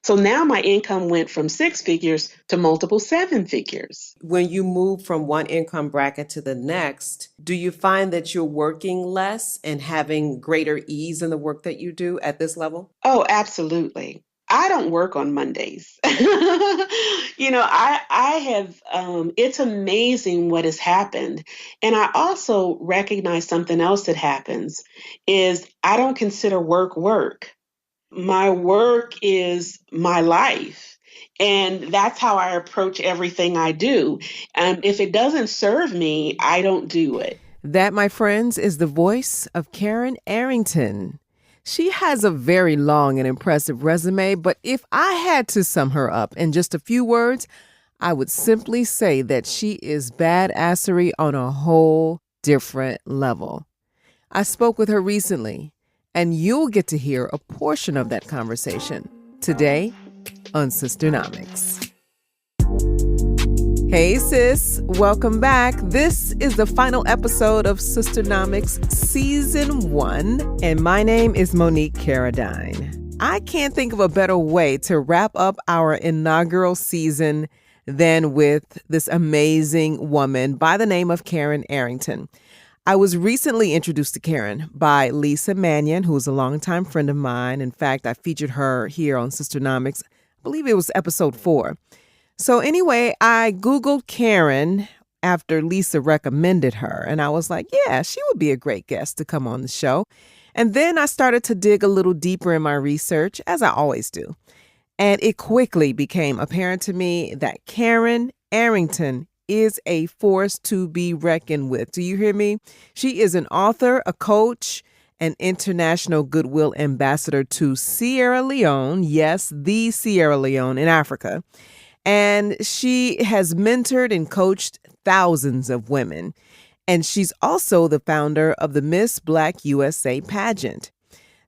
So now my income went from 6 figures to multiple 7 figures. When you move from one income bracket to the next, do you find that you're working less and having greater ease in the work that you do at this level? Oh, absolutely. I don't work on Mondays. I have, it's amazing what has happened. And I also recognize something else that happens is I don't consider work work. My work is my life. And that's how I approach everything I do. If it doesn't serve me, I don't do it. That, my friends, is the voice of Karen Arrington. She has a very long and impressive resume, but if I had to sum her up in just a few words, I would simply say that she is badassery on a whole different level. I spoke with her recently, and you'll get to hear a portion of that conversation today on Sisternomics. Hey sis, welcome back. This is the final episode of Sisternomics Season 1, and my name is Monique Carradine. I can't think of a better way to wrap up our inaugural season than with this amazing woman by the name of Karen Arrington. I was recently introduced to Karen by Lisa Mannion, who's a longtime friend of mine. In fact, I featured her here on Sisternomics. I believe it was episode 4. So anyway, I Googled Karen after Lisa recommended her, and I was like, yeah, she would be a great guest to come on the show. And then I started to dig a little deeper in my research, as I always do. And it quickly became apparent to me that Karen Arrington is a force to be reckoned with. Do you hear me? She is an author, a coach, an international goodwill ambassador to Sierra Leone. Yes, the Sierra Leone in Africa. And she has mentored and coached thousands of women. And she's also the founder of the Miss Black USA Pageant.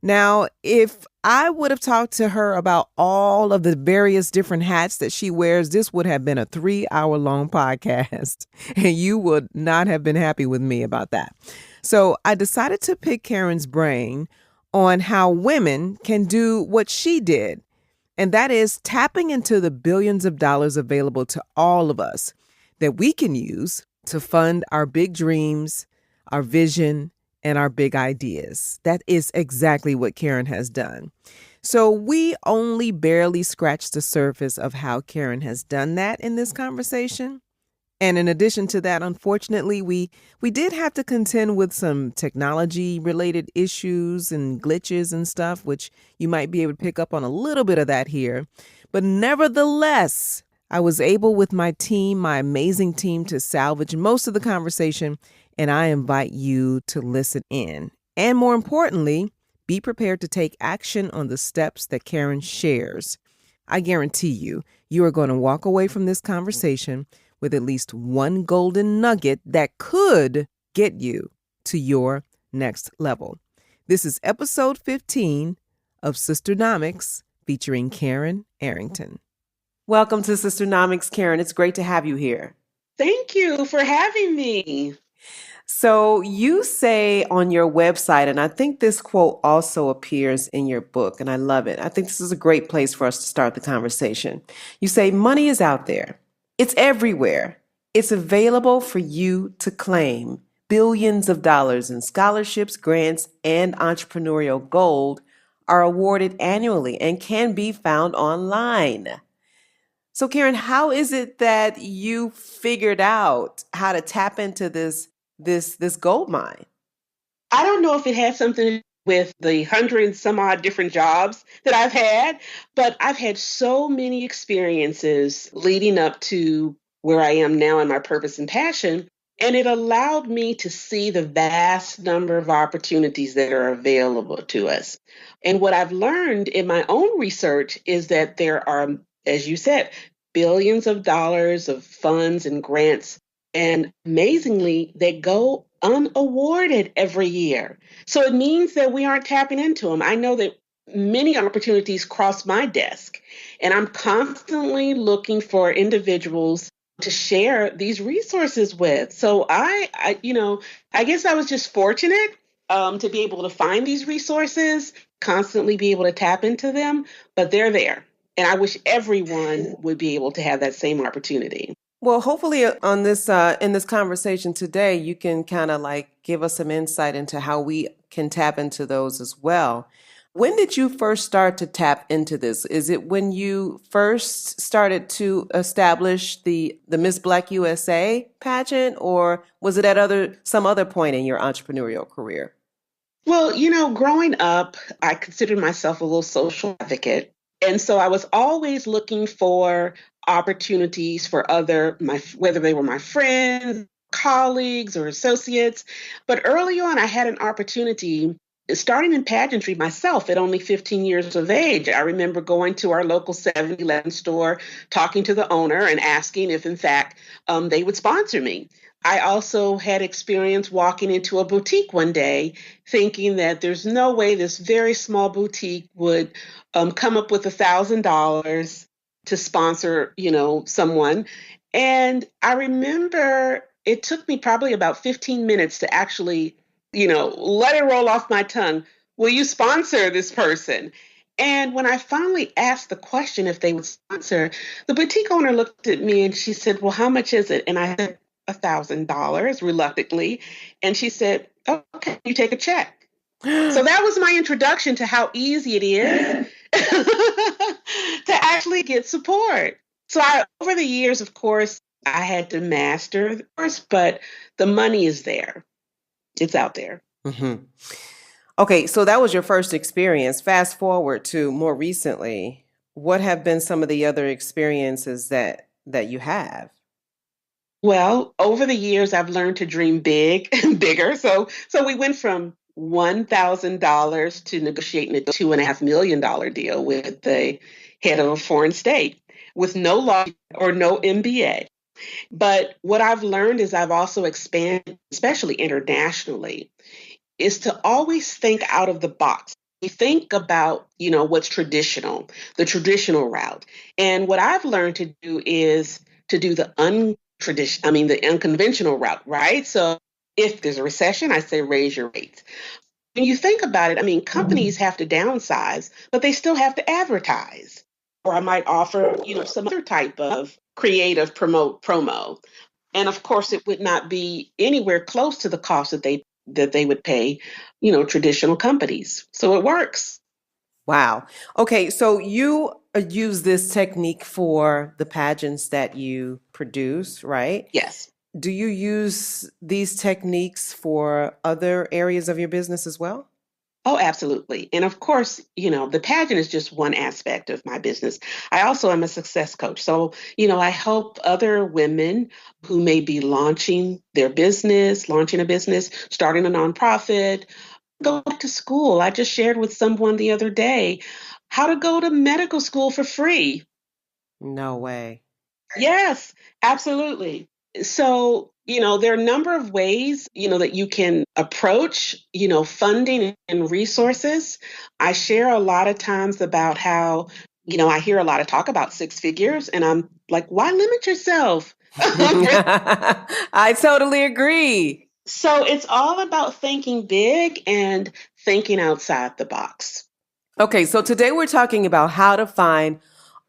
Now, if I would have talked to her about all of the various different hats that she wears, this would have been a 3-hour-long podcast, and you would not have been happy with me about that. So I decided to pick Karen's brain on how women can do what she did, and that is tapping into the billions of dollars available to all of us that we can use to fund our big dreams, our vision, and our big ideas. That is exactly what Karen has done. So we only barely scratched the surface of how Karen has done that in this conversation. And in addition to that, unfortunately, we did have to contend with some technology-related issues and glitches and stuff, which you might be able to pick up on a little bit of that here. But nevertheless, I was able with my team, my amazing team, to salvage most of the conversation, and I invite you to listen in. And more importantly, be prepared to take action on the steps that Karen shares. I guarantee you are going to walk away from this conversation with at least one golden nugget that could get you to your next level. This is episode 15 of Sisternomics featuring Karen Arrington. Welcome to Sisternomics, Karen. It's great to have you here. Thank you for having me. So you say on your website, and I think this quote also appears in your book, and I love it. I think this is a great place for us to start the conversation. You say, money is out there. It's everywhere. It's available for you to claim. Billions of dollars in scholarships, grants, and entrepreneurial gold are awarded annually and can be found online. So Karen, how is it that you figured out how to tap into this gold mine? I don't know if it has something to do with the 100 and some odd different jobs that I've had, but I've had so many experiences leading up to where I am now in my purpose and passion. And it allowed me to see the vast number of opportunities that are available to us. And what I've learned in my own research is that there are, as you said, billions of dollars of funds and grants, and amazingly, they go unawarded every year. So it means that we aren't tapping into them. I know that many opportunities cross my desk, and I'm constantly looking for individuals to share these resources with. So I guess I was just fortunate to be able to find these resources, constantly be able to tap into them, but they're there. And I wish everyone would be able to have that same opportunity. Well, hopefully on this in this conversation today, you can kind of like give us some insight into how we can tap into those as well. When did you first start to tap into this? Is it when you first started to establish the Miss Black USA pageant, or was it at some other point in your entrepreneurial career? Well, growing up, I considered myself a little social advocate. And so I was always looking for opportunities for whether they were my friends, colleagues, or associates. But early on, I had an opportunity starting in pageantry myself at only 15 years of age. I remember going to our local 7-Eleven store, talking to the owner and asking if, in fact, they would sponsor me. I also had experience walking into a boutique one day thinking that there's no way this very small boutique would come up with $1,000 to sponsor, someone. And I remember it took me probably about 15 minutes to actually, let it roll off my tongue. Will you sponsor this person? And when I finally asked the question if they would sponsor, the boutique owner looked at me and she said, "Well, how much is it?" And I said, $1,000 reluctantly. And she said, "Okay, you take a check." So that was my introduction to how easy it is to actually get support. So over the years, of course, I had to master the course, but the money is there. It's out there. Hmm. Okay, so that was your first experience. Fast forward to more recently, what have been some of the other experiences that you have? Well, over the years, I've learned to dream big and bigger. So we went from $1,000 to negotiating a $2.5 million deal with the head of a foreign state with no law or no MBA. But what I've learned is I've also expanded, especially internationally, is to always think out of the box. You think about, what's traditional, the traditional route. And what I've learned to do is to do the unconventional route, right? So if there's a recession, I say raise your rates. When you think about it, companies have to downsize, but they still have to advertise. Or I might offer, some other type of creative promo. And of course, it would not be anywhere close to the cost that they would pay, traditional companies. So it works. Wow. Okay, so you use this technique for the pageants that you produce, right? Yes. Do you use these techniques for other areas of your business as well? Oh, absolutely. And of course, the pageant is just one aspect of my business. I also am a success coach. So, I help other women who may be launching a business, starting a nonprofit, go back to school. I just shared with someone the other day how to go to medical school for free. No way. Yes, absolutely. So, there are a number of ways, that you can approach, funding and resources. I share a lot of times about how, I hear a lot of talk about six figures, and I'm like, why limit yourself? I totally agree. So it's all about thinking big and thinking outside the box. Okay, so today we're talking about how to find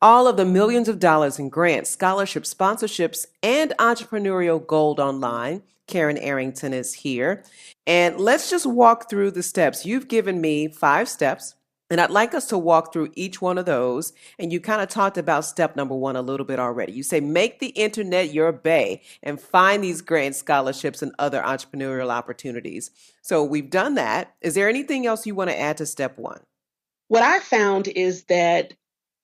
all of the millions of dollars in grants, scholarships, sponsorships, and entrepreneurial gold online. Karen Arrington is here. And let's just walk through the steps. You've given me 5 steps, and I'd like us to walk through each one of those. And you kind of talked about step number 1 a little bit already. You say, make the internet your bay and find these grants, scholarships, and other entrepreneurial opportunities. So we've done that. Is there anything else you want to add to step 1? What I found is that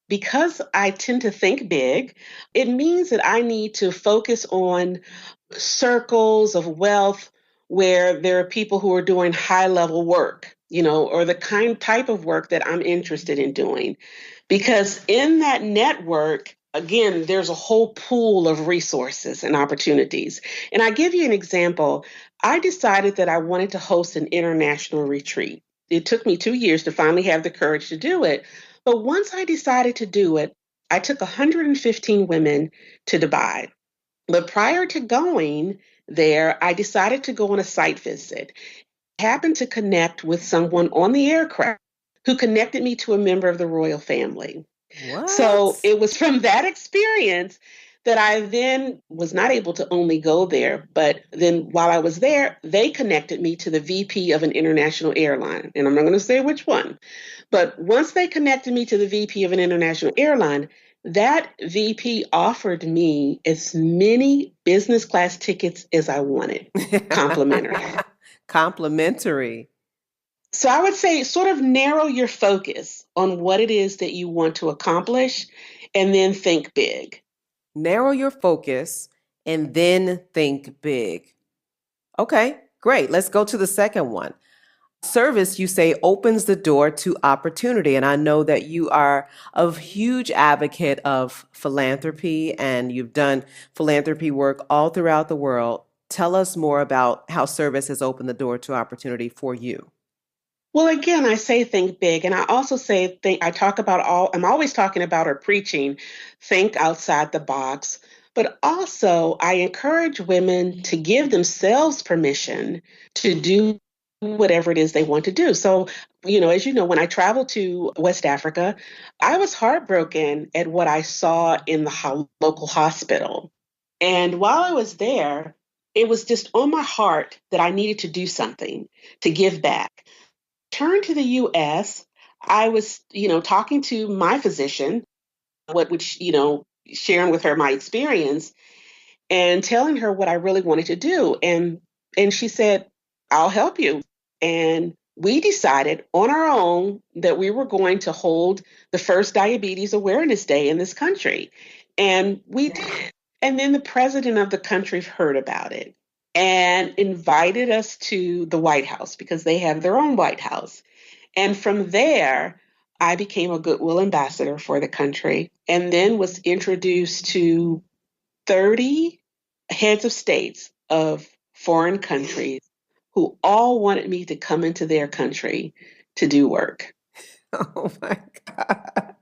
because I tend to think big, it means that I need to focus on circles of wealth where there are people who are doing high level work, or the type of work that I'm interested in doing. Because in that network, again, there's a whole pool of resources and opportunities. And I give you an example. I decided that I wanted to host an international retreat. It took me 2 years to finally have the courage to do it. But once I decided to do it, I took 115 women to Dubai. But prior to going there, I decided to go on a site visit. I happened to connect with someone on the aircraft who connected me to a member of the royal family. So What? it was from that experience that I then was not able to only go there, but then while I was there, they connected me to the VP of an international airline. And I'm not going to say which one, but once they connected me to the VP of an international airline, that VP offered me as many business class tickets as I wanted, complimentary. Complimentary. So I would say sort of narrow your focus on what it is that you want to accomplish and then think big. Narrow your focus and then think big. Okay, great. Let's go to the second one. Service, you say, opens the door to opportunity. And I know that you are a huge advocate of philanthropy and you've done philanthropy work all throughout the world. Tell us more about how service has opened the door to opportunity for you. Well, again, I say think big. And I also say think, I talk about I'm always talking about or preaching, think outside the box. But also, I encourage women to give themselves permission to do whatever it is they want to do. So, as you know, when I traveled to West Africa, I was heartbroken at what I saw in the local hospital. And while I was there, it was just on my heart that I needed to do something to give back. Turned to the US, I was, talking to my physician, which, sharing with her my experience and telling her what I really wanted to do. And she said, I'll help you. And we decided on our own that we were going to hold the first Diabetes Awareness Day in this country. And we did. And then the president of the country heard about it and invited us to the White House because they have their own White House. And from there, I became a Goodwill ambassador for the country and then was introduced to 30 heads of states of foreign countries who all wanted me to come into their country to do work. Oh my God.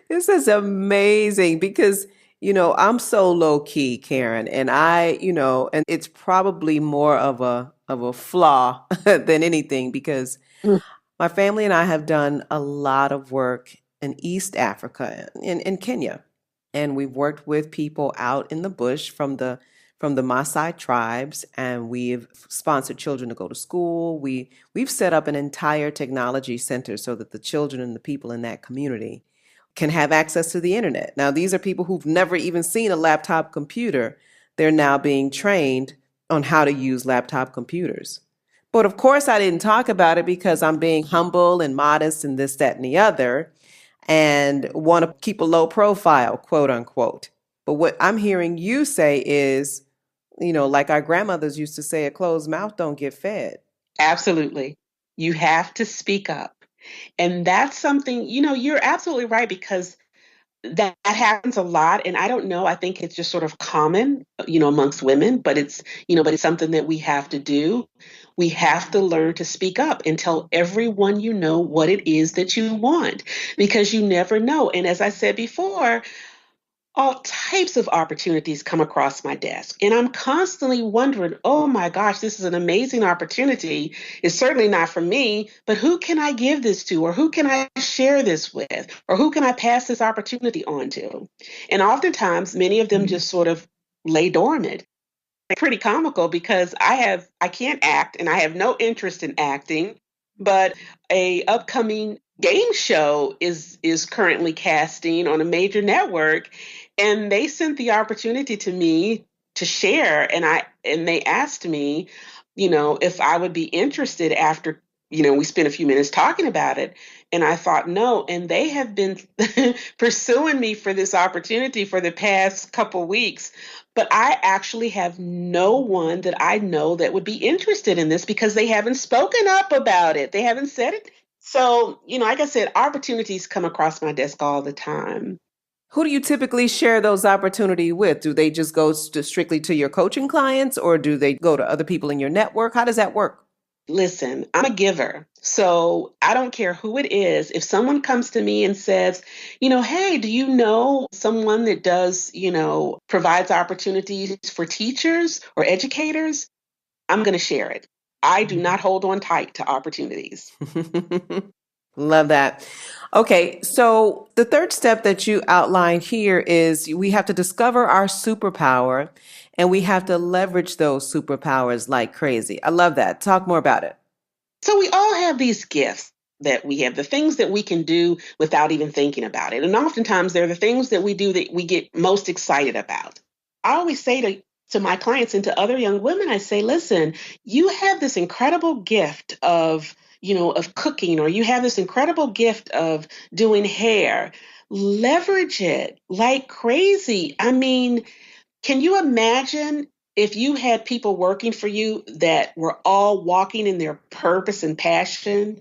This is amazing because, I'm so low key, Karen, and and it's probably more of a flaw than anything because Mm. my family and I have done a lot of work in East Africa, in Kenya. And we've worked with people out in the bush from the Maasai tribes, and we've sponsored children to go to school. We've set up an entire technology center so that the children and the people in that community can have access to the internet. Now, these are people who've never even seen a laptop computer. They're now being trained on how to use laptop computers. But of course, I didn't talk about it because I'm being humble and modest and this, that, and the other, and want to keep a low profile, quote unquote. But what I'm hearing you say is, like our grandmothers used to say, a closed mouth don't get fed. Absolutely. You have to speak up. And that's something, you're absolutely right because that happens a lot. And I don't know, I think it's just sort of common, amongst women, but it's something that we have to do. We have to learn to speak up and tell everyone you know what it is that you want because you never know. And as I said before, all types of opportunities come across my desk. And I'm constantly wondering, oh my gosh, this is an amazing opportunity. It's certainly not for me, but who can I give this to? Or who can I share this with? Or who can I pass this opportunity on to? And oftentimes, many of them just sort of lay dormant. Pretty comical because I can't act and I have no interest in acting, but a upcoming game show is currently casting on a major network and they sent the opportunity to me to share and they asked me, if I would be interested after, we spent a few minutes talking about it. And I thought, no. And they have been pursuing me for this opportunity for the past couple weeks. But I actually have no one that I know that would be interested in this because they haven't spoken up about it. They haven't said it. So, like I said, opportunities come across my desk all the time. Who do you typically share those opportunities with? Do they just go strictly to your coaching clients or do they go to other people in your network? How does that work? Listen, I'm a giver. So I don't care who it is. If someone comes to me and says, hey, do you know someone that does, provides opportunities for teachers or educators? I'm going to share it. I do not hold on tight to opportunities. Love that. Okay, so the third step that you outlined here is we have to discover our superpower and we have to leverage those superpowers like crazy. I love that. Talk more about it. So we all have these gifts that we have, the things that we can do without even thinking about it. And oftentimes they're the things that we do that we get most excited about. I always say to my clients and to other young women, I say, listen, you have this incredible gift of, of cooking, or you have this incredible gift of doing hair. Leverage it like crazy. I mean, can you imagine if you had people working for you that were all walking in their purpose and passion?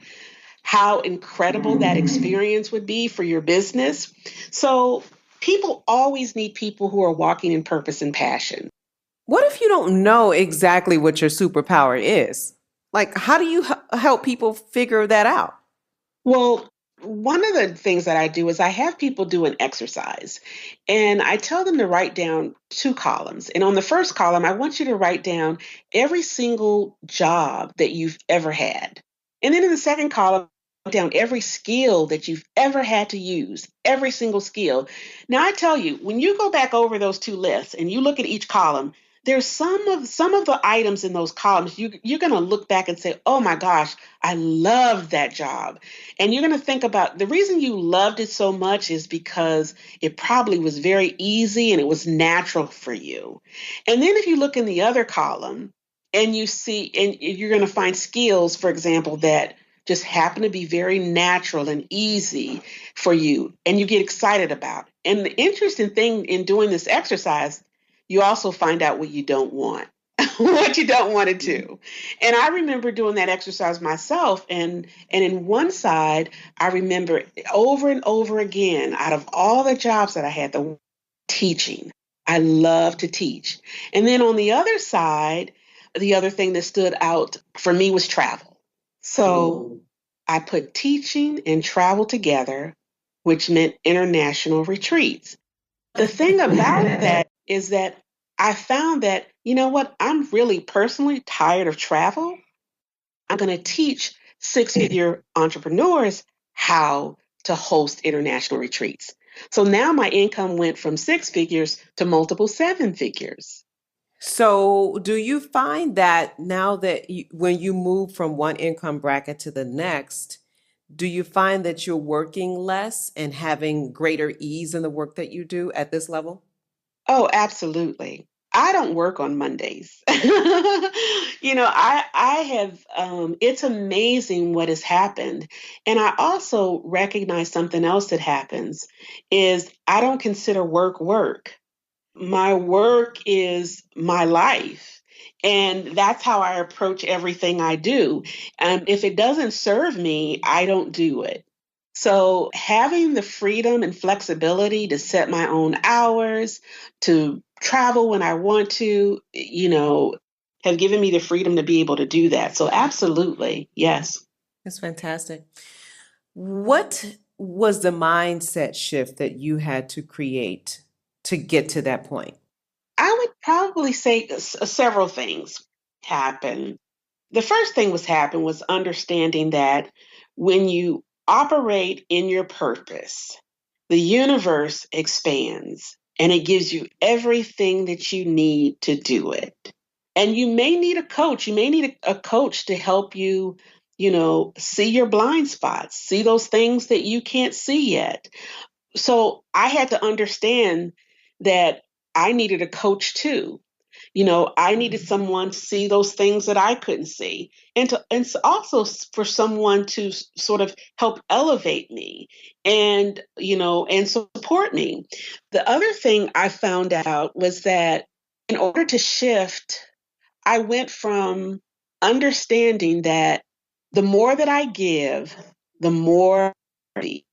How incredible that experience would be for your business. So, people always need people who are walking in purpose and passion. What if you don't know exactly what your superpower is? Like, how do you help people figure that out? Well, one of the things that I do is I have people do an exercise and I tell them to write down two columns. And on the first column, I want you to write down every single job that you've ever had. And then in the second column, write down every skill that you've ever had to use, every single skill. Now, I tell you, when you go back over those two lists and you look at each column, there's some of the items in those columns you're going to look back and say, "Oh my gosh, I loved that job." And you're going to think about the reason you loved it so much is because it probably was very easy and it was natural for you. And then if you look in the other column and you see, and you're going to find skills, for example, that just happen to be very natural and easy for you and you get excited about. And the interesting thing in doing this exercise, you also find out what you don't want. What you don't want to do. And I remember doing that exercise myself. And in one side, I remember over and over again, out of all the jobs that I had, the teaching. I love to teach. And then on the other side, the other thing that stood out for me was travel. So I put teaching and travel together, which meant international retreats. The thing about that is that I found that, you know what, I'm really personally tired of travel. I'm going to teach six-figure entrepreneurs how to host international retreats. So now my income went from six figures to multiple seven figures. So, do you find that now that when you move from one income bracket to the next, do you find that you're working less and having greater ease in the work that you do at this level? Oh, absolutely. I don't work on Mondays. I have, it's amazing what has happened. And I also recognize something else that happens is I don't consider work work. My work is my life. And that's how I approach everything I do. If it doesn't serve me, I don't do it. So having the freedom and flexibility to set my own hours, to travel when I want to, have given me the freedom to be able to do that. So absolutely, yes. That's fantastic. What was the mindset shift that you had to create to get to that point? I would probably say several things happen. The first thing was understanding that when you operate in your purpose, the universe expands and it gives you everything that you need to do it. And you may need a coach. You may need a coach to help you, see your blind spots, see those things that you can't see yet. So I had to understand that I needed a coach too. I needed someone to see those things that I couldn't see, also for someone to sort of help elevate me and support me. The other thing I found out was that in order to shift, I went from understanding that the more that I give, the more I receive.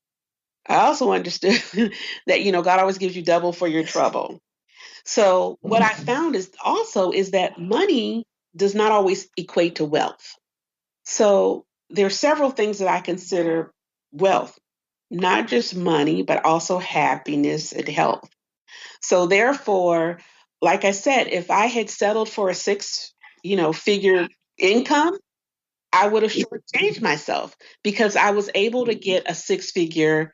I also understood that God always gives you double for your trouble. So what I found is that money does not always equate to wealth. So there are several things that I consider wealth, not just money, but also happiness and health. So therefore, like I said, if I had settled for a figure income, I would have shortchanged myself because I was able to get a 6-figure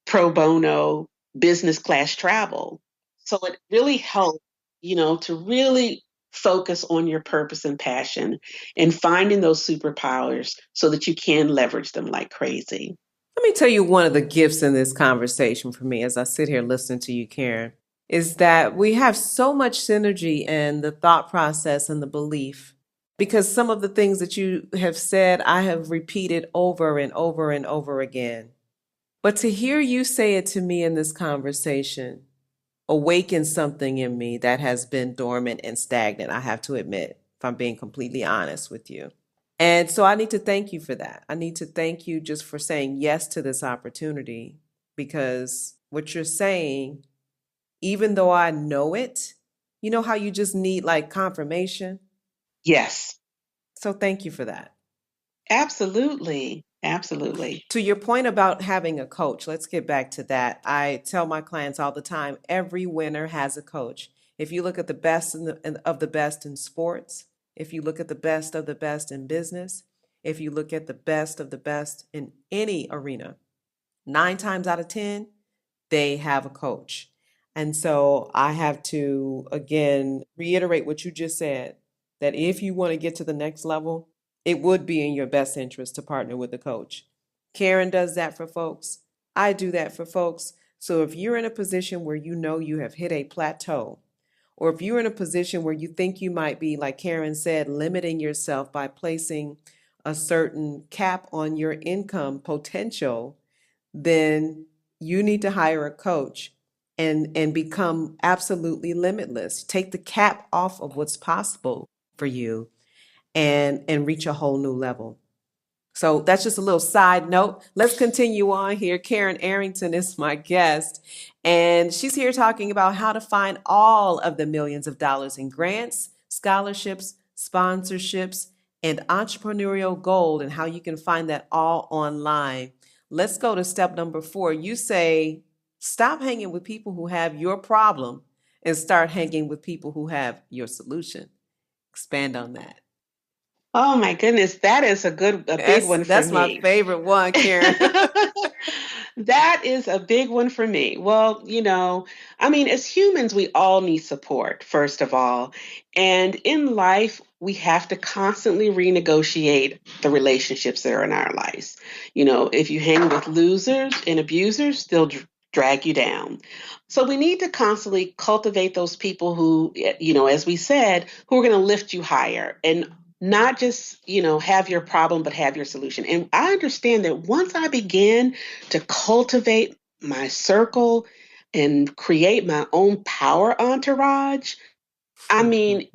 pro bono business class travel. So it really helped, to really focus on your purpose and passion and finding those superpowers so that you can leverage them like crazy. Let me tell you one of the gifts in this conversation for me as I sit here listening to you, Karen, is that we have so much synergy in the thought process and the belief. Because some of the things that you have said, I have repeated over and over and over again. But to hear you say it to me in this conversation awakens something in me that has been dormant and stagnant, I have to admit, if I'm being completely honest with you. And so I need to thank you for that. I need to thank you just for saying yes to this opportunity, because what you're saying, even though I know it, you know how you just need like confirmation? Yes, So thank you for that. absolutely. Absolutely. To your point about having a coach, let's get back to that. I tell my clients all the time, every winner has a coach. If you look at the best of the best in sports, if you look at the best of the best in business, if you look at the best of the best in any arena, 9 times out of 10, they have a coach. And so I have to, again, reiterate what you just said, that if you want to get to the next level, it would be in your best interest to partner with a coach. Karen does that for folks. I do that for folks. So if you're in a position where you know you have hit a plateau, or if you're in a position where you think you might be, like Karen said, limiting yourself by placing a certain cap on your income potential, then you need to hire a coach and become absolutely limitless. Take the cap off of what's possible for you and reach a whole new level. So that's just a little side note. Let's continue on here. Karen Arrington is my guest, and she's here talking about how to find all of the millions of dollars in grants, scholarships, sponsorships, and entrepreneurial gold, and how you can find that all online. Let's go to step number 4. You say, stop hanging with people who have your problem and start hanging with people who have your solution. Expand on that. Oh my goodness, that is a big one for That's my me. favorite one, Karen. That is a big one for me. Well, I mean, as humans, we all need support, first of all. And in life, we have to constantly renegotiate the relationships that are in our lives. If you hang with losers and abusers, they'll drag you down. So we need to constantly cultivate those people who, as we said, who are going to lift you higher and not just, have your problem, but have your solution. And I understand that once I began to cultivate my circle and create my own power entourage, I mean,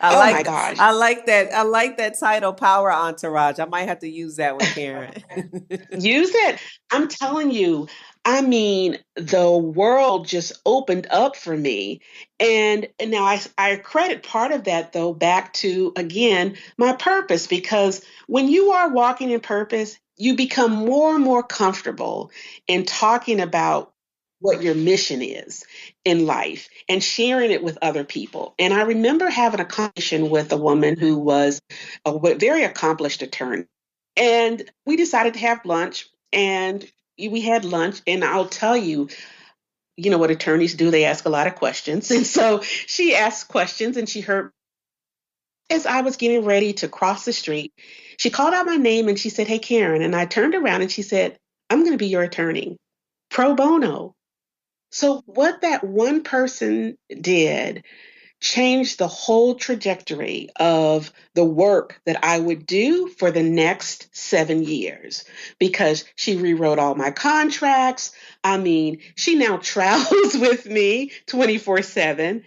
I oh my like gosh. I like that. I like that title, Power Entourage. I might have to use that one, Karen. Use it. I'm telling you, I mean, the world just opened up for me. And now I credit part of that, though, back to, again, my purpose, because when you are walking in purpose, you become more and more comfortable in talking about what your mission is in life and sharing it with other people. And I remember having a conversation with a woman who was a very accomplished attorney. And we decided to have lunch, and we had lunch. And I'll tell you, you know what attorneys do? They ask a lot of questions. And so she asked questions, and she heard as I was getting ready to cross the street, she called out my name and she said, "Hey, Karen." And I turned around and she said, "I'm going to be your attorney pro bono." So, what that one person did changed the whole trajectory of the work that I would do for the next 7 years because she rewrote all my contracts. I mean, she now travels with me 24/7.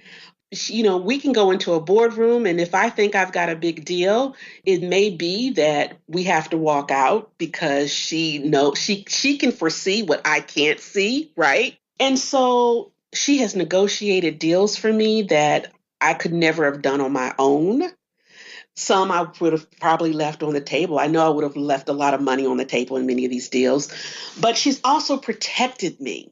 We can go into a boardroom, and if I think I've got a big deal, it may be that we have to walk out because she knows she can foresee what I can't see, right? And so she has negotiated deals for me that I could never have done on my own. Some I would have probably left on the table. I know I would have left a lot of money on the table in many of these deals, but she's also protected me.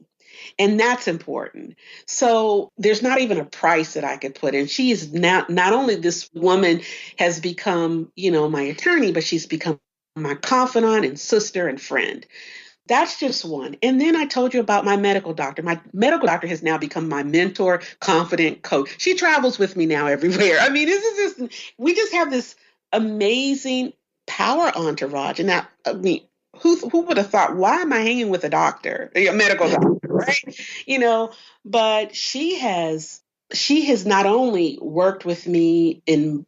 And that's important. So there's not even a price that I could put in. She is now, not only this woman has become, my attorney, but she's become my confidant and sister and friend. That's just one. And then I told you about my medical doctor. My medical doctor has now become my mentor, confident coach. She travels with me now everywhere. I mean, this is just, we just have this amazing power entourage. And now, I mean, who would have thought, why am I hanging with a doctor, a medical doctor, right? You know, but she has not only worked with me in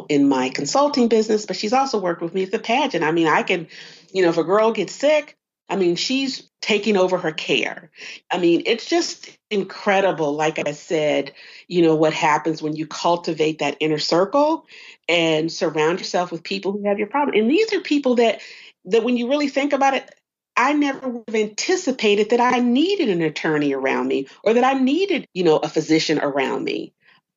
my consulting business, but she's also worked with me at the pageant. I mean, I can, if a girl gets sick, I mean, she's taking over her care. I mean, it's just incredible. Like I said, what happens when you cultivate that inner circle and surround yourself with people who have your problem. And these are people that when you really think about it, I never would have anticipated that I needed an attorney around me or that I needed, a physician around me.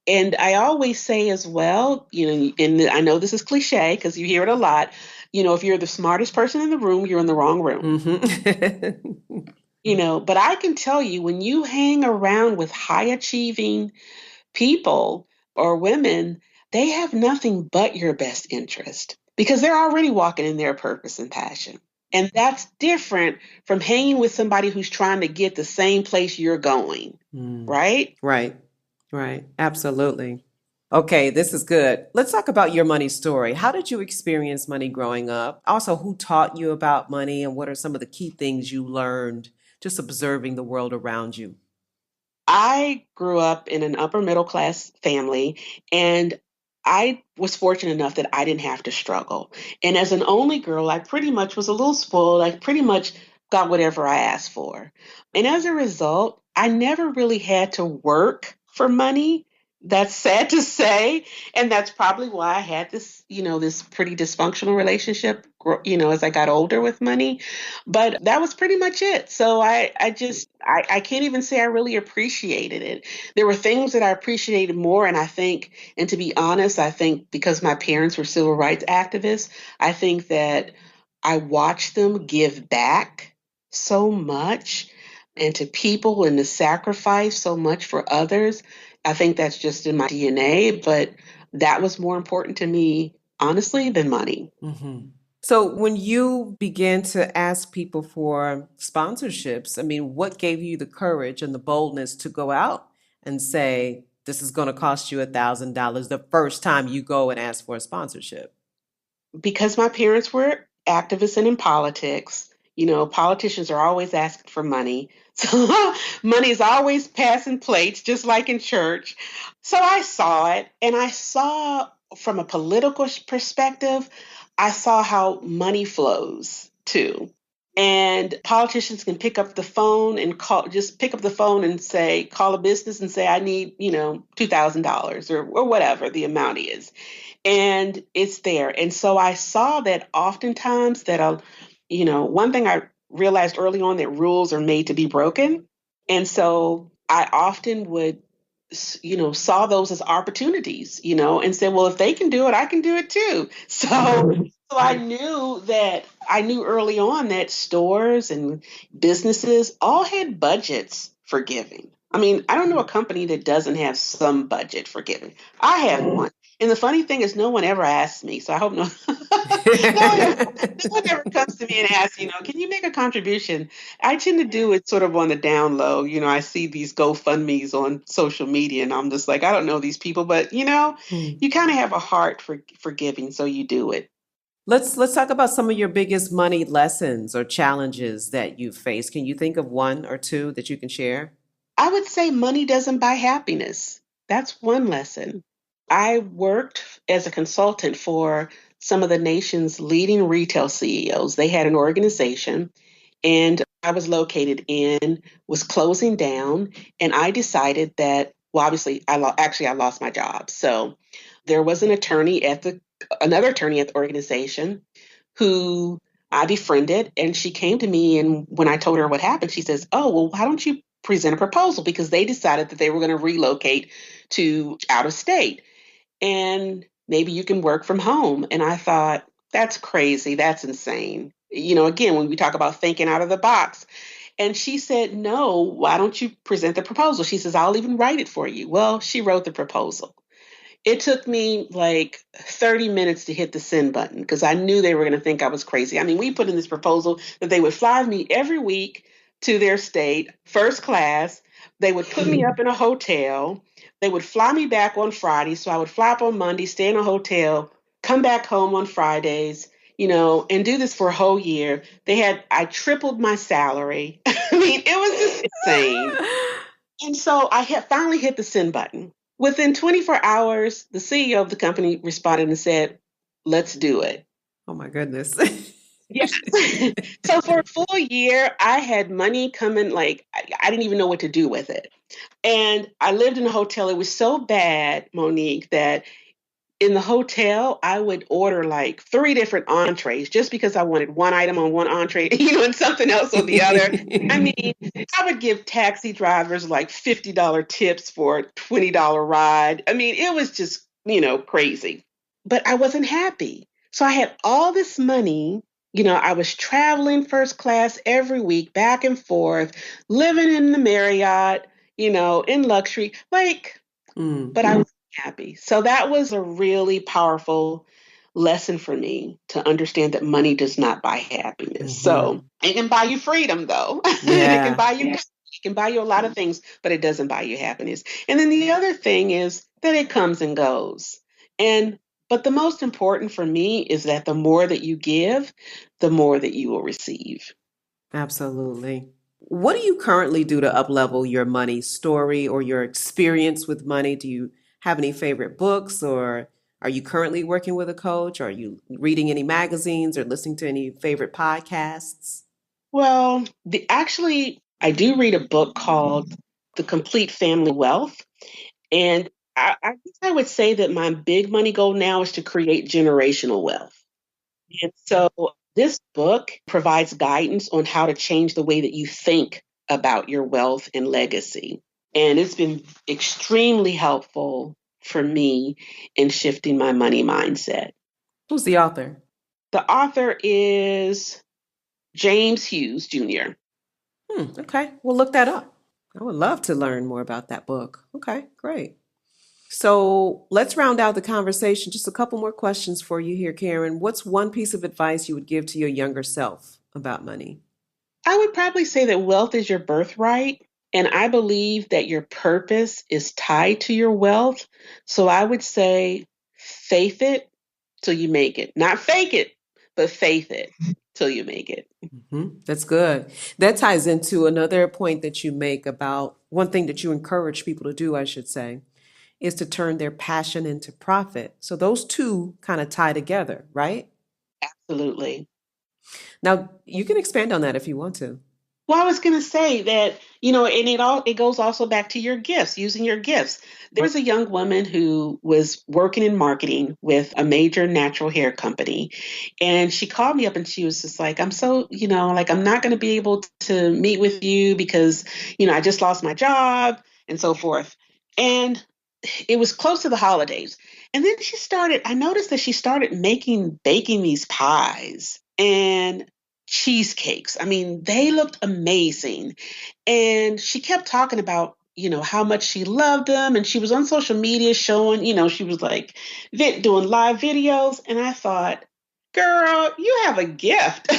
And I always say as well, and I know this is cliche because you hear it a lot, if you're the smartest person in the room, you're in the wrong room. Mm-hmm. But I can tell you when you hang around with high achieving people or women, they have nothing but your best interest because they're already walking in their purpose and passion. And that's different from hanging with somebody who's trying to get the same place you're going, right? Right, right. Absolutely. Okay, this is good. Let's talk about your money story. How did you experience money growing up? Also, who taught you about money and what are some of the key things you learned just observing the world around you? I grew up in an upper middle class family, and I was fortunate enough that I didn't have to struggle. And as an only girl, I pretty much was a little spoiled. I pretty much got whatever I asked for. And as a result, I never really had to work for money. That's sad to say. And that's probably why I had this pretty dysfunctional relationship, as I got older with money. But that was pretty much it. So I can't even say I really appreciated it. There were things that I appreciated more. And to be honest, I think because my parents were civil rights activists, I think that I watched them give back so much and to people and to sacrifice so much for others. I think that's just in my DNA, but that was more important to me, honestly, than money. Mm-hmm. So, when you began to ask people for sponsorships, I mean, what gave you the courage and the boldness to go out and say, this is going to cost you $1,000 the first time you go and ask for a sponsorship? Because my parents were activists and in politics, politicians are always asking for money. So money is always passing plates, just like in church. So I saw it, and I saw from a political perspective, I saw how money flows too. And politicians can pick up the phone and just pick up the phone and say, call a business and say, I need, $2,000 or whatever the amount is, and it's there. And so I saw that oftentimes one thing I realized early on that rules are made to be broken. And so I often would, saw those as opportunities, and said, well, if they can do it, I can do it too. So I knew early on that stores and businesses all had budgets for giving. I mean, I don't know a company that doesn't have some budget for giving. I have one. And the funny thing is, no one ever asks me. So I hope no one ever comes to me and asks, can you make a contribution? I tend to do it sort of on the down low. I see these GoFundMe's on social media, and I'm just like, I don't know these people, but you kind of have a heart for giving, so you do it. Let's talk about some of your biggest money lessons or challenges that you've faced. Can you think of one or two that you can share? I would say money doesn't buy happiness. That's one lesson. I worked as a consultant for some of the nation's leading retail CEOs. They had an organization, and I was located in, was closing down, and I decided that, well, obviously, I lost my job. So there was another attorney at the organization who I befriended, and she came to me, and when I told her what happened, she says, "Oh, well, why don't you present a proposal?" Because they decided that they were going to relocate to out of state, and maybe you can work from home. And I thought, that's crazy. That's insane. Again, when we talk about thinking out of the box. And she said, no, why don't you present the proposal? She says, I'll even write it for you. Well, she wrote the proposal. It took me like 30 minutes to hit the send button because I knew they were going to think I was crazy. I mean, we put in this proposal that they would fly me every week to their state, first class. They would put me up in a hotel. They would fly me back on Friday. So I would fly up on Monday, stay in a hotel, come back home on Fridays, and do this for a whole year. I tripled my salary. I mean, it was just insane. And so I had finally hit the send button. Within 24 hours, the CEO of the company responded and said, let's do it. Oh my goodness. Yes. So for a full year, I had money coming, like I didn't even know what to do with it. And I lived in a hotel. It was so bad, Monique, that in the hotel, I would order like three different entrees just because I wanted one item on one entree, and something else on the other. I mean, I would give taxi drivers like $50 tips for a $20 ride. I mean, it was just, crazy. But I wasn't happy. So I had all this money. I was traveling first class every week, back and forth, living in the Marriott, in luxury. But I was happy. So that was a really powerful lesson for me to understand that money does not buy happiness. So it can buy you freedom, though. It can buy you. It can buy you a lot of things, but it doesn't buy you happiness. And then the other thing is that it comes and goes. But the most important for me is that the more that you give, the more that you will receive. Absolutely. What do you currently do to uplevel your money story or your experience with money? Do you have any favorite books, or are you currently working with a coach? Are you reading any magazines or listening to any favorite podcasts? Well, actually, I do read a book called The Complete Family Wealth. And I guess I would say that my big money goal now is to create generational wealth. And so this book provides guidance on how to change the way that you think about your wealth and legacy. And it's been extremely helpful for me in shifting my money mindset. Who's the author? The author is James Hughes Jr. Okay, we'll look that up. I would love to learn more about that book. Okay, great. So let's round out the conversation. Just a couple more questions for you here, Karen. What's one piece of advice you would give to your younger self about money? I would probably say that wealth is your birthright. And I believe that your purpose is tied to your wealth. So I would say faith it till you make it. Not fake it, but faith it till you make it. That's good. That ties into another point that you make about one thing that you encourage people to do, I should say, is to turn their passion into profit. So those two kind of tie together, right? Absolutely. Now, you can expand on that if you want to. Well, I was going to say that, and it goes also back to your gifts, using your gifts. There was a young woman who was working in marketing with a major natural hair company, and she called me up and she was just like, I'm so, like I'm not going to be able to meet with you because, I just lost my job and so forth. And it was close to the holidays. And then I noticed that she started baking these pies and cheesecakes. I mean, they looked amazing. And she kept talking about, how much she loved them. And she was on social media showing, she was like doing live videos. And I thought, girl, you have a gift,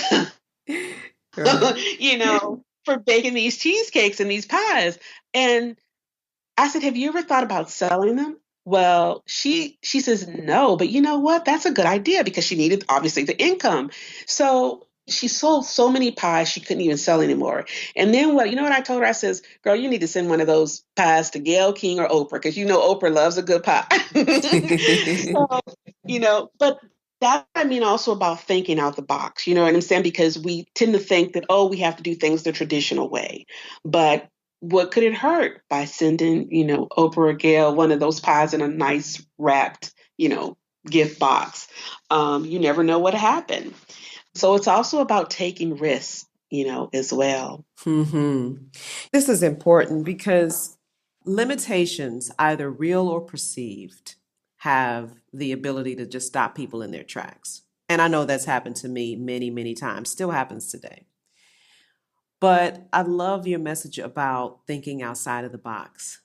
Right. for baking these cheesecakes and these pies. And I said, have you ever thought about selling them? Well, she says no, but you know what? That's a good idea because she needed obviously the income. So she sold so many pies she couldn't even sell anymore. And then what I told her? I says, girl, you need to send one of those pies to Gail King or Oprah because Oprah loves a good pie. So, but that I mean also about thinking out the box, you know what I'm saying? Because we tend to think that, oh, we have to do things the traditional way. But what could it hurt by sending, Oprah or Gail one of those pies in a nice wrapped, gift box? You never know what happened. So it's also about taking risks, as well. hmm This is important because limitations, either real or perceived, have the ability to just stop people in their tracks. And I know that's happened to me many, many times, still happens today. But I love your message about thinking outside of the box.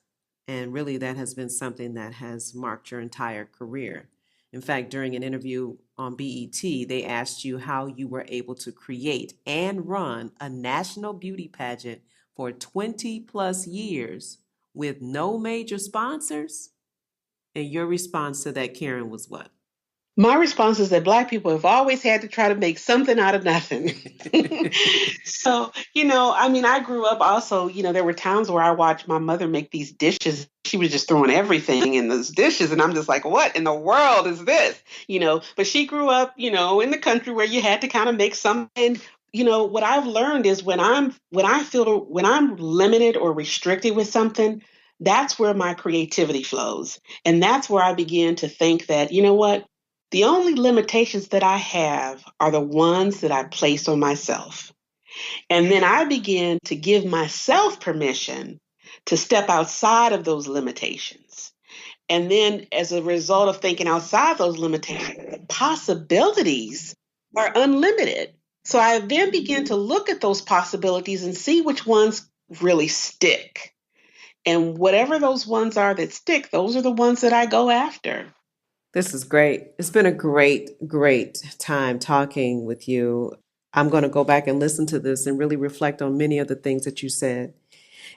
And really, that has been something that has marked your entire career. In fact, during an interview on BET, they asked you how you were able to create and run a national beauty pageant for 20 plus years with no major sponsors. And your response to that, Karen, was what? My response is that Black people have always had to try to make something out of nothing. So, I mean, I grew up also, there were times where I watched my mother make these dishes. She was just throwing everything in those dishes. And I'm just like, what in the world is this? But she grew up, in the country where you had to kind of make something. What I've learned is when I'm limited or restricted with something, that's where my creativity flows. And that's where I begin to think that, you know what? The only limitations that I have are the ones that I place on myself. And then I begin to give myself permission to step outside of those limitations. And then, as a result of thinking outside those limitations, the possibilities are unlimited. So I then begin to look at those possibilities and see which ones really stick. And whatever those ones are that stick, those are the ones that I go after. This is great. It's been a great, great time talking with you. I'm going to go back and listen to this and really reflect on many of the things that you said.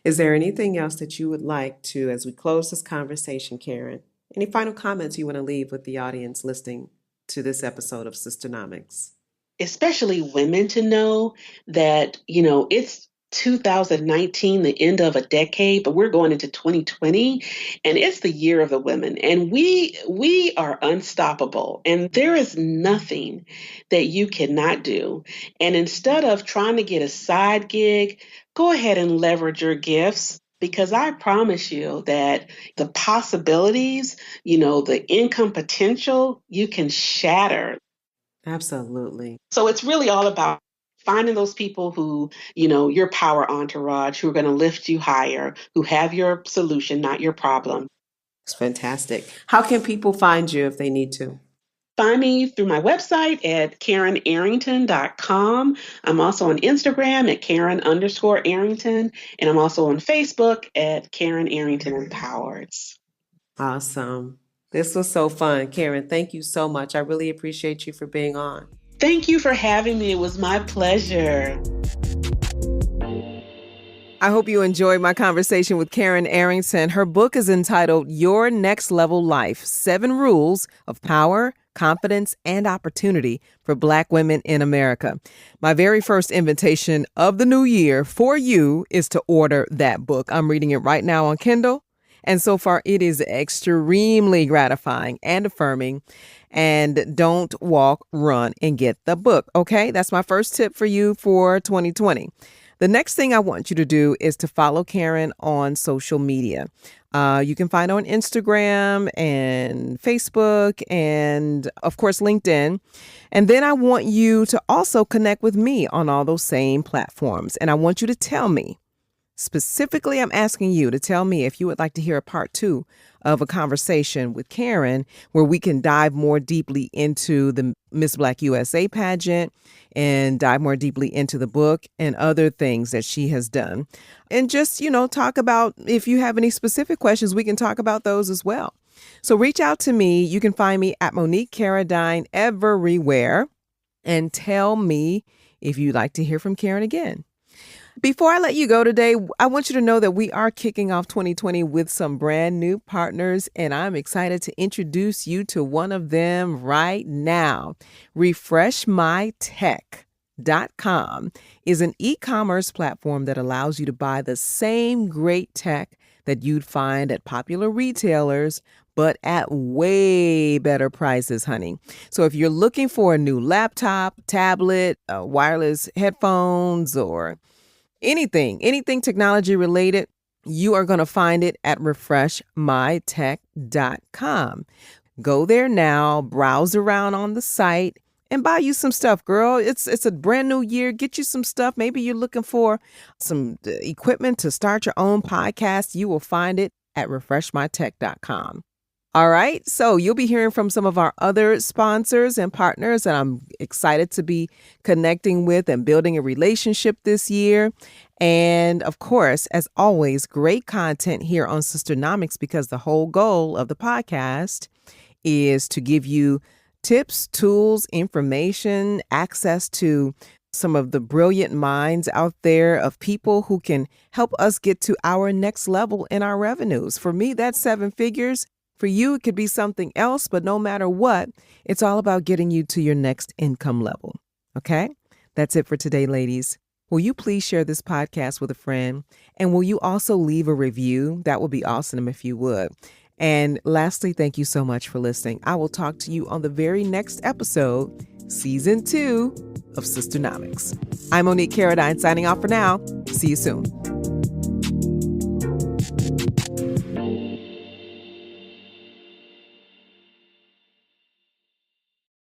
Is there anything else that you would like to, as we close this conversation, Karen? Any final comments you want to leave with the audience listening to this episode of Sisternomics? Especially women, to know that, it's 2019, the end of a decade, but we're going into 2020, and it's the year of the women, and we are unstoppable, and there is nothing that you cannot do. And instead of trying to get a side gig, go ahead and leverage your gifts. Because I promise you that the possibilities, the income potential, you can shatter. Absolutely. So it's really all about finding those people who, your power entourage, who are going to lift you higher, who have your solution, not your problem. It's fantastic. How can people find you if they need to? Find me through my website at KarenArrington.com. I'm also on Instagram at Karen_Arrington. And I'm also on Facebook at Karen Arrington Empowers. Awesome. This was so fun. Karen, thank you so much. I really appreciate you for being on. Thank you for having me. It was my pleasure. I hope you enjoyed my conversation with Karen Arrington. Her book is entitled Your Next Level Life: 7 Rules of Power, Confidence, and Opportunity for Black Women in America. My very first invitation of the new year for you is to order that book. I'm reading it right now on Kindle. And so far, it is extremely gratifying and affirming. And don't walk, run, and get the book. Okay, that's my first tip for you for 2020. The next thing I want you to do is to follow Karen on social media. You can find her on Instagram and Facebook and, of course, LinkedIn. And then I want you to also connect with me on all those same platforms. And I want you to tell me, specifically, I'm asking you to tell me if you would like to hear a part 2 of a conversation with Karen where we can dive more deeply into the Miss Black USA pageant and dive more deeply into the book and other things that she has done. And just, talk about, if you have any specific questions, we can talk about those as well. So reach out to me. You can find me at Monique Caradine everywhere, and tell me if you'd like to hear from Karen again. Before I let you go today, I want you to know that we are kicking off 2020 with some brand new partners, and I'm excited to introduce you to one of them right now. RefreshMyTech.com is an e-commerce platform that allows you to buy the same great tech that you'd find at popular retailers, but at way better prices, honey. So if you're looking for a new laptop, tablet, wireless headphones, or anything technology related, you are going to find it at refreshmytech.com. Go there now, browse around on the site, and buy you some stuff, girl. It's a brand new year. Get you some stuff. Maybe you're looking for some equipment to start your own podcast. You will find it at refreshmytech.com. All right. So you'll be hearing from some of our other sponsors and partners that I'm excited to be connecting with and building a relationship this year. And of course, as always, great content here on Sisternomics, because the whole goal of the podcast is to give you tips, tools, information, access to some of the brilliant minds out there of people who can help us get to our next level in our revenues. For me, that's 7 figures. For you, it could be something else, but no matter what, it's all about getting you to your next income level. Okay? That's it for today, ladies. Will you please share this podcast with a friend? And will you also leave a review? That would be awesome if you would. And lastly, thank you so much for listening. I will talk to you on the very next episode, Season 2 of Sisternomics. I'm Monique Caradine signing off for now. See you soon.